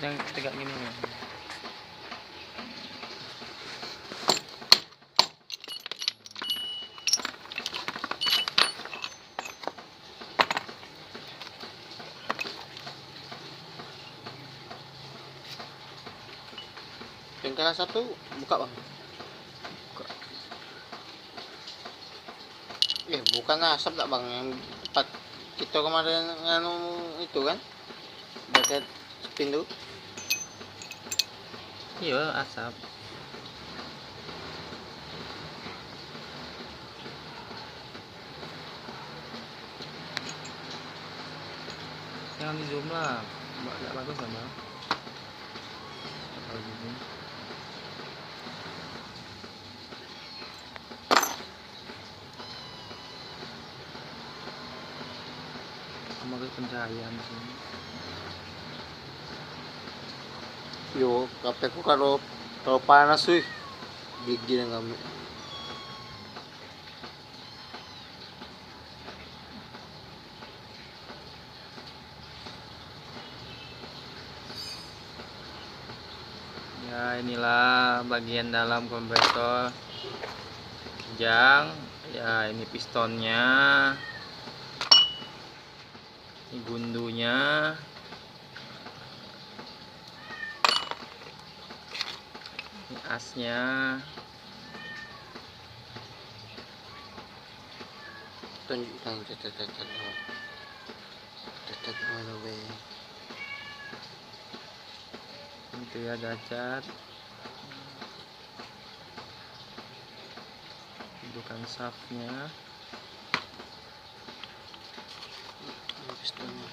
yang tegak gini ya. Bengkel satu buka bang. Buka. Bukan asap tak bang, yang tempat kita kemarin nganu itu kan, dekat pintu. Iya, asap. Jangan di zoom lah, nggak bagus sama. Kalau di zoom. Sama ke pencahayaan di sini. Yo, HP ku kalau panas sih, gigi yang kami. Ya, inilah bagian dalam kompresor kijang. Ya, ini pistonnya, ini gundunya, ini asnya. Tunjukkan cacat mana we. Itu ya cacat. Bukan shaftnya. Pistonnya,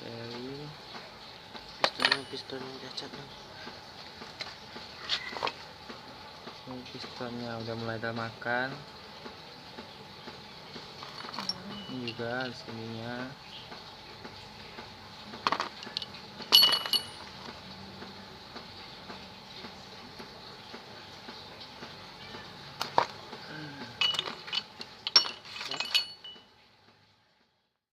Dari pistonnya cacat bang. ini pistonnya udah mulai ada makan. Ini juga di sininya.